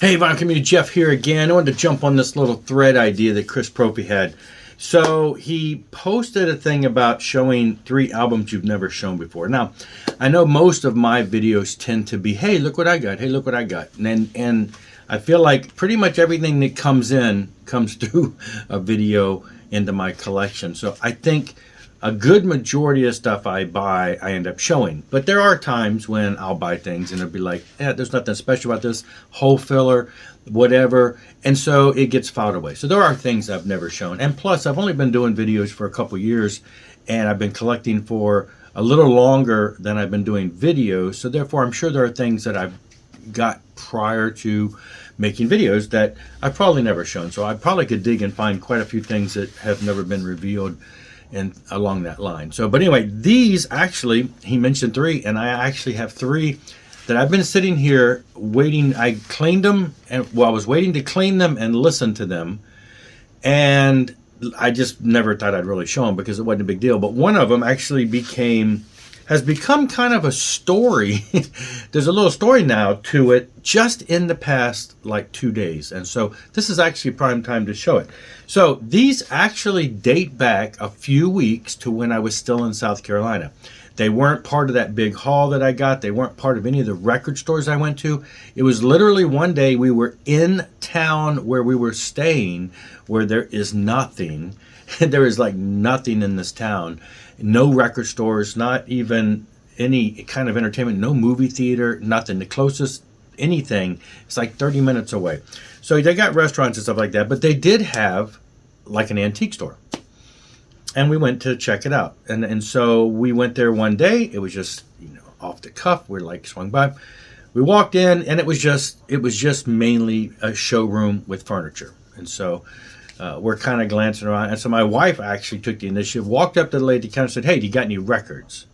Hey, Vinyl Community, Jeff here again. I wanted to jump on this little thread idea that Chris Propey had. So he posted a thing about showing 3 albums you've never shown before. Now, I know most of my videos tend to be, hey, look what I got. Hey, look what I got. And I feel like pretty much everything that comes in comes through a video into my collection. So I think a good majority of stuff I buy, I end up showing. But there are times when I'll buy things and it'll be like, yeah, there's nothing special about this, hole filler, whatever. And so it gets filed away. So there are things I've never shown. And plus, I've only been doing videos for a couple years, and I've been collecting for a little longer than I've been doing videos. So therefore, I'm sure there are things that I've got prior to making videos that I've probably never shown. So I probably could dig and find quite a few things that have never been revealed and along that line. So, but anyway, these actually, he mentioned 3, and I actually have 3 that I've been sitting here waiting. I cleaned them, and I was waiting to clean them and listen to them, and I just never thought I'd really show them because it wasn't a big deal. But one of them actually has become kind of a story. There's a little story now to it just in the past like 2 days. And so this is actually prime time to show it. So these actually date back a few weeks to when I was still in South Carolina. They weren't part of that big haul that I got. They weren't part of any of the record stores I went to. It was literally one day we were in town where we were staying, where there is nothing. There is like nothing in this town. No record stores, not even any kind of entertainment, no movie theater, nothing. The closest anything is like 30 minutes away. So they got restaurants and stuff like that, but they did have like an antique store. And we went to check it out. And so we went there one day. It was just, off the cuff. We're like swung by. We walked in, and it was just mainly a showroom with furniture. And so we're kind of glancing around. And so my wife actually took the initiative, walked up to the lady, kind of said, hey, do you got any records?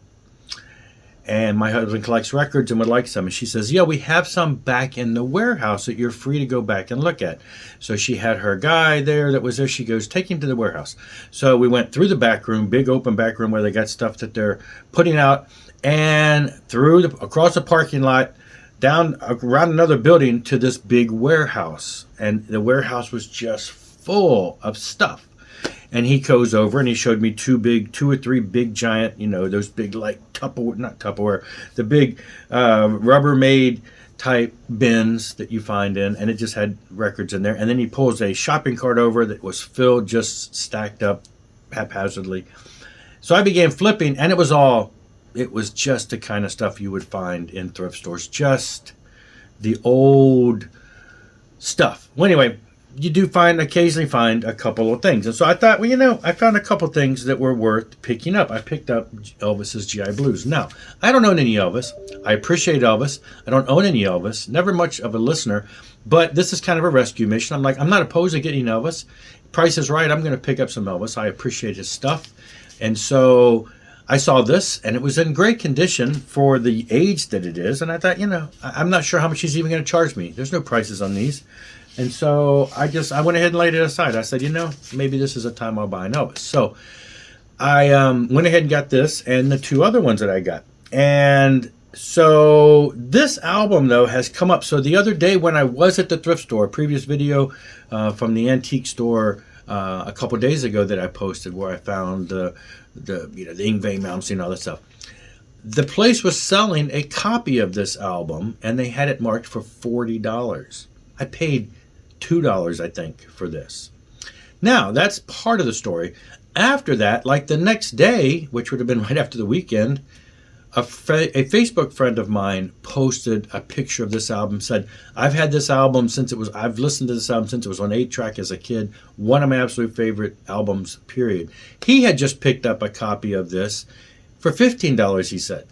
And my husband collects records and would like some. And she says, yeah, we have some back in the warehouse that you're free to go back and look at. So she had her guy there that was there. She goes, take him to the warehouse. So we went through the back room, big open back room where they got stuff that they're putting out, and across the parking lot, down around another building to this big warehouse. And the warehouse was just full of stuff. And he goes over and he showed me 2 or 3 big giant, those big like not Tupperware, the big Rubbermaid type bins that you find in, and it just had records in there. And then he pulls a shopping cart over that was filled, just stacked up haphazardly. So I began flipping, and it was just the kind of stuff you would find in thrift stores, just the old stuff. Well, anyway, you do occasionally find a couple of things. And so I thought, I found a couple things that were worth picking up. I picked up Elvis's GI Blues. Now, I don't own any Elvis. I appreciate Elvis. I don't own any Elvis. Never much of a listener. But this is kind of a rescue mission. I'm like, I'm not opposed to getting Elvis. Price is right. I'm going to pick up some Elvis. I appreciate his stuff. And so I saw this, and it was in great condition for the age that it is. And I thought, I'm not sure how much he's even going to charge me. There's no prices on these. And so I went ahead and laid it aside. I said, maybe this is a time I'll buy an Elvis. So I went ahead and got this and the 2 other ones that I got. And so this album, though, has come up. So the other day when I was at the thrift store, previous video from the antique store a couple days ago that I posted, where I found the Yngwie Malmsteen and all that stuff. The place was selling a copy of this album, and they had it marked for $40. I paid $2, I think, for this. Now, that's part of the story. After that, like the next day, which would have been right after the weekend, a Facebook friend of mine posted a picture of this album, said, I've listened to this album since it was on 8-track as a kid. One of my absolute favorite albums, period. He had just picked up a copy of this for $15, he said.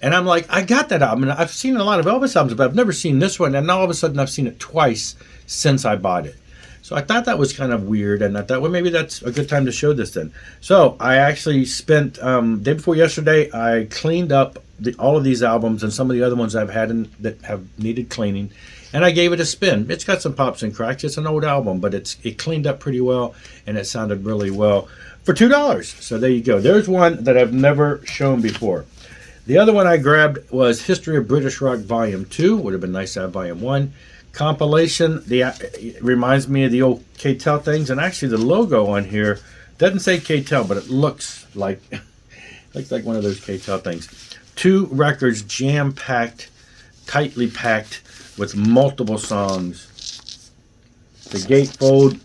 And I'm like, I got that album. And I've seen a lot of Elvis albums, but I've never seen this one. And now all of a sudden I've seen it twice since I bought it. So I thought that was kind of weird. And I thought, well, maybe that's a good time to show this then. So I actually spent, day before yesterday, I cleaned up all of these albums and some of the other ones I've had that have needed cleaning. And I gave it a spin. It's got some pops and cracks. It's an old album, but it cleaned up pretty well. And it sounded really well for $2. So there you go. There's one that I've never shown before. The other one I grabbed was History of British Rock Volume 2. Would have been nice to have Volume 1. compilation. It reminds me of the old K-Tel things, and actually the logo on here doesn't say K-Tel, but it looks like one of those K-Tel things. 2 records jam-packed, tightly packed with multiple songs. The gatefold,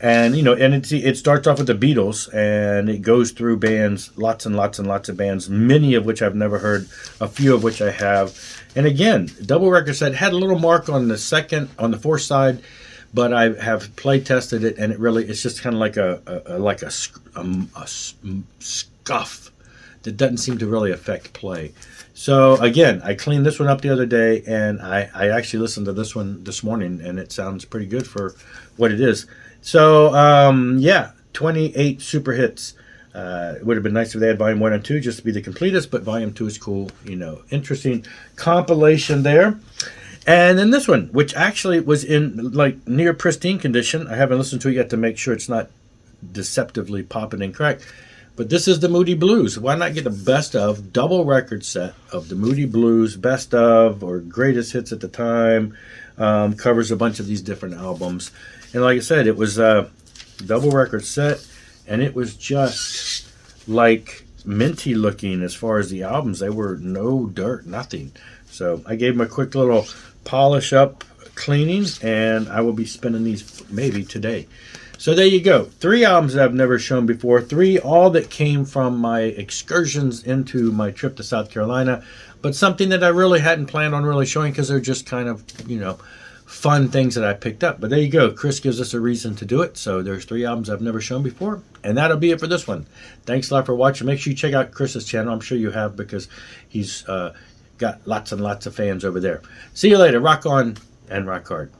and it starts off with the Beatles, and it goes through bands, lots and lots and lots of bands, many of which I've never heard, a few of which I have. And again, double record set, had a little mark on the fourth side, but I have play tested it, and it's just kind of like a scuff that doesn't seem to really affect play. So again, I cleaned this one up the other day, and I actually listened to this one this morning, and it sounds pretty good for what it is. So yeah, 28 super hits. It would have been nice if they had volume 1 and 2 just to be the completest, but volume 2 is cool. Interesting compilation there. And then this one, which actually was in like near pristine condition. I haven't listened to it yet to make sure it's not deceptively popping and cracked. But this is the Moody Blues. Why not get a best of double record set of the Moody Blues, best of or greatest hits at the time. Covers a bunch of these different albums. And like I said, it was a double record set, and it was just like minty looking as far as the albums. They were no dirt, nothing. So I gave them a quick little polish up cleaning, and I will be spinning these maybe today. So there you go. 3 albums that I've never shown before. 3 all that came from my excursions into my trip to South Carolina, but something that I really hadn't planned on really showing because they're just kind of, fun things that I picked up. But there you go. Chris gives us a reason to do it. So there's 3 albums I've never shown before. And that'll be it for this one. Thanks a lot for watching. Make sure you check out Chris's channel. I'm sure you have, because he's got lots and lots of fans over there. See you later. Rock on and rock hard.